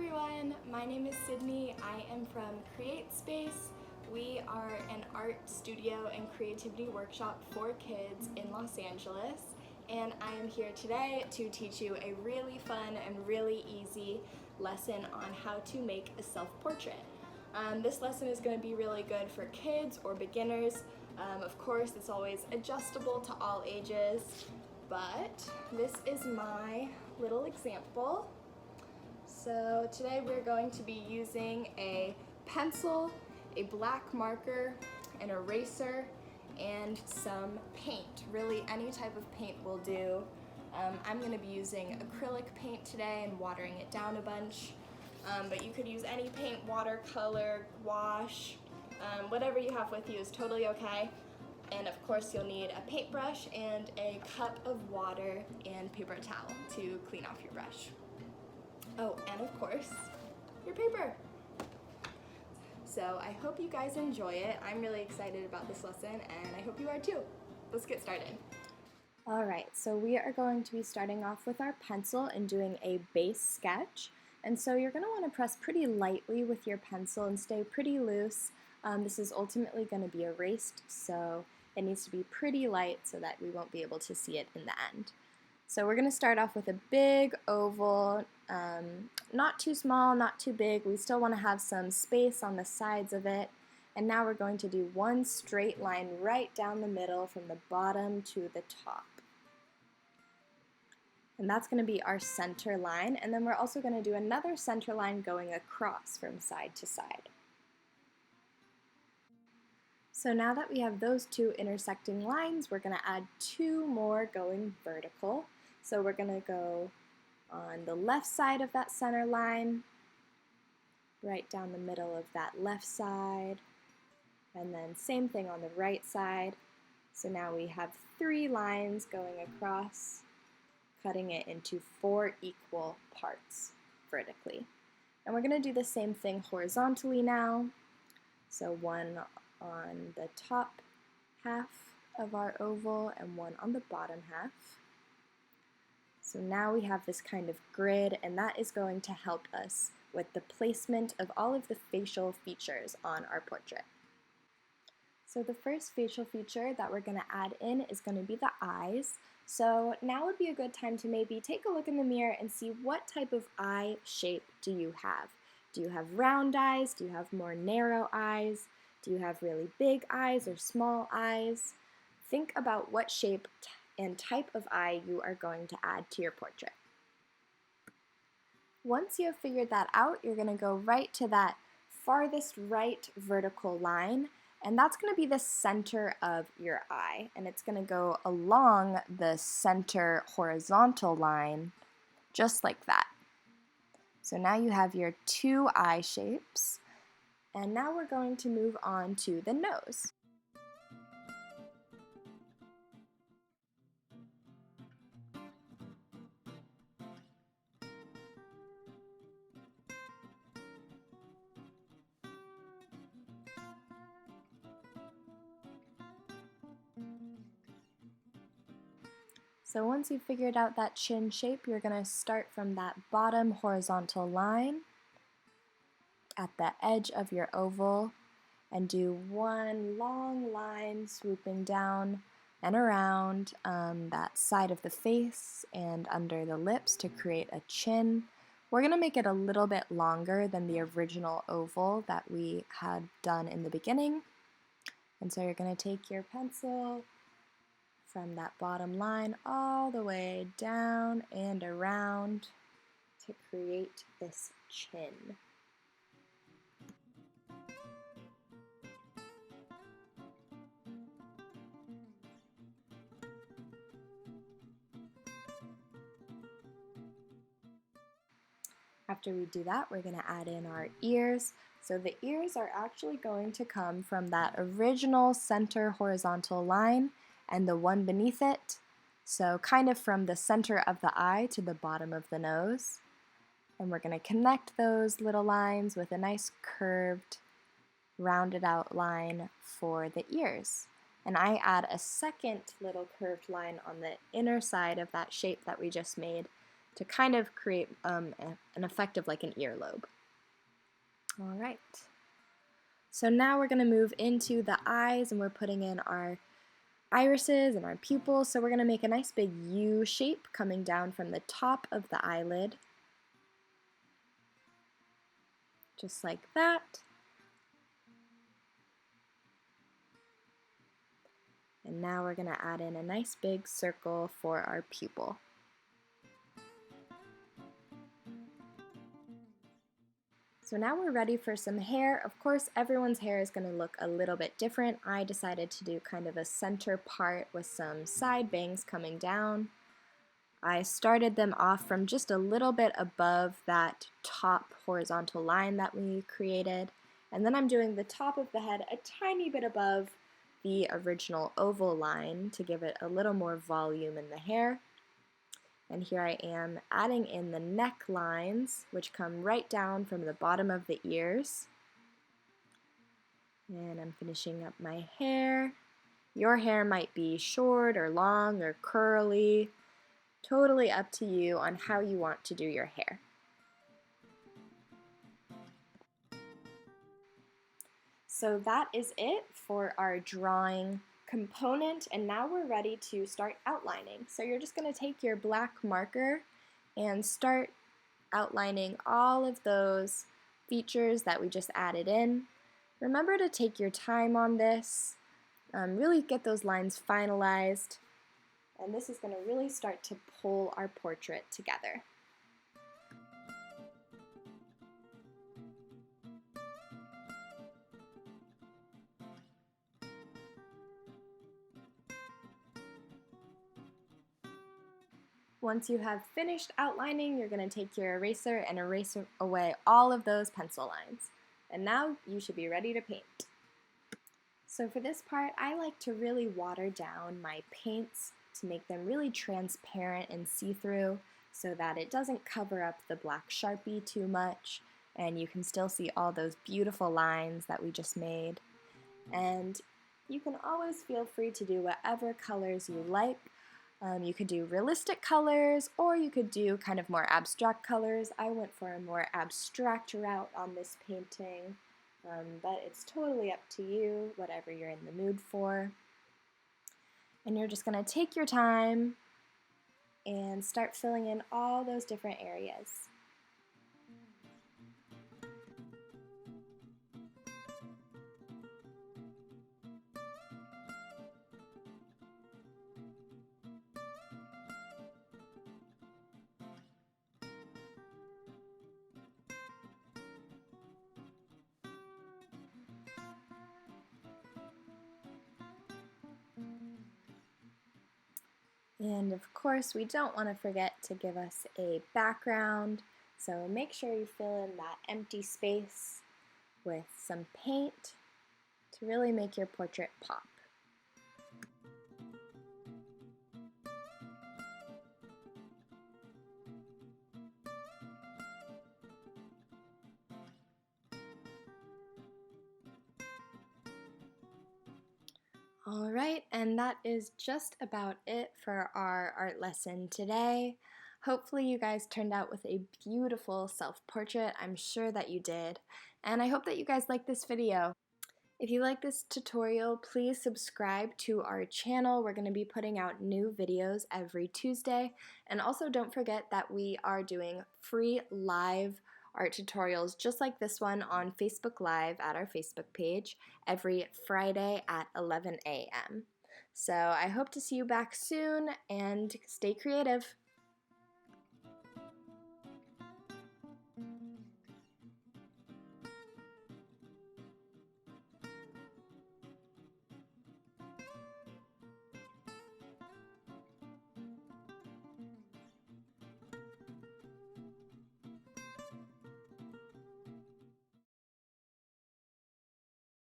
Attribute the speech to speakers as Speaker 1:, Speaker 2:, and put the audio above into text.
Speaker 1: everyone, my name is Sydney. I am from Create Space. We are an art studio and creativity workshop for kids in Los Angeles, and I am here today to teach you a really fun and really easy lesson on how to make a self-portrait. This lesson is going to be really good for kids or beginners. Of course, it's always adjustable to all ages, but this is my little example. So today we're going to be using a pencil, a black marker, an eraser, and some paint. Really any type of paint will do. I'm going to be using acrylic paint today and watering it down a bunch. But you could use any paint, watercolor, gouache, whatever you have with you is totally okay. And of course you'll need a paintbrush and a cup of water and paper towel to clean off your brush. Oh, and of course, your paper. So I hope you guys enjoy it. I'm really excited about this lesson, and I hope you are too. Let's get started. All right, so we are going to be starting off with our pencil and doing a base sketch. And so you're going to want to press pretty lightly with your pencil and stay pretty loose. This is ultimately going to be erased, so it needs to be pretty light so that we won't be able to see it in the end. So we're going to start off with a big oval, not too small, not too big. We still want to have some space on the sides of it. And now we're going to do one straight line right down the middle from the bottom to the top. And that's going to be our center line. And then we're also going to do another center line going across from side to side. So now that we have those two intersecting lines, we're going to add two more going vertical. So we're going to go on the left side of that center line, right down the middle of that left side, and then same thing on the right side. So now we have three lines going across, cutting it into 4 equal parts vertically. And we're going to do the same thing horizontally now. So one on the top half of our oval and one on the bottom half. So now we have this kind of grid, and that is going to help us with the placement of all of the facial features on our portrait. So the first facial feature that we're going to add in is going to be the eyes. So now would be a good time to maybe take a look in the mirror and see what type of eye shape do you have. Do you have round eyes? Do you have more narrow eyes? Do you have really big eyes or small eyes? Think about what shape and type of eye you are going to add to your portrait. Once you have figured that out, you're going to go right to that farthest right vertical line, and that's going to be the center of your eye, and it's going to go along the center horizontal line just like that. So now you have your two eye shapes, and now we're going to move on to the nose. So once you've figured out that chin shape, you're going to start from that bottom horizontal line at the edge of your oval and do one long line swooping down and around that side of the face and under the lips to create a chin. We're going to make it a little bit longer than the original oval that we had done in the beginning. And so you're going to take your pencil from that bottom line all the way down and around to create this chin. After we do that, we're going to add in our ears. So the ears are actually going to come from that original center horizontal line and the one beneath it, so kind of from the center of the eye to the bottom of the nose. And we're going to connect those little lines with a nice curved, rounded out line for the ears. And I add a second little curved line on the inner side of that shape that we just made to kind of create an effect of like an earlobe. All right. So now we're going to move into the eyes, and we're putting in our irises and our pupils. So we're going to make a nice big U shape coming down from the top of the eyelid, just like that. And now we're going to add in a nice big circle for our pupil. So now we're ready for some hair. Of course, everyone's hair is going to look a little bit different. I decided to do kind of a center part with some side bangs coming down. I started them off from just a little bit above that top horizontal line that we created. And then I'm doing the top of the head a tiny bit above the original oval line to give it a little more volume in the hair. And here I am adding in the neck lines, which come right down from the bottom of the ears. And I'm finishing up my hair. Your hair might be short or long or curly. Totally up to you on how you want to do your hair. So that is it for our drawing component, and now we're ready to start outlining. So you're just going to take your black marker and start outlining all of those features that we just added in. Remember to take your time on this, really get those lines finalized, and this is going to really start to pull our portrait together. Once you have finished outlining, you're going to take your eraser and erase away all of those pencil lines. And now you should be ready to paint. So for this part, I like to really water down my paints to make them really transparent and see-through so that it doesn't cover up the black Sharpie too much, and you can still see all those beautiful lines that we just made. And you can always feel free to do whatever colors you like. You could do realistic colors, or you could do kind of more abstract colors. I went for a more abstract route on this painting, but it's totally up to you, whatever you're in the mood for. And you're just going to take your time and start filling in all those different areas. And of course, we don't want to forget to give us a background, so make sure you fill in that empty space with some paint to really make your portrait pop. Alright, and that is just about it for our art lesson today. Hopefully you guys turned out with a beautiful self-portrait. I'm sure that you did. And I hope that you guys like this video. If you like this tutorial, please subscribe to our channel. We're going to be putting out new videos every Tuesday. And also don't forget that we are doing free live art tutorials just like this one on Facebook Live at our Facebook page every Friday at 11 a.m. So I hope to see you back soon, and stay creative.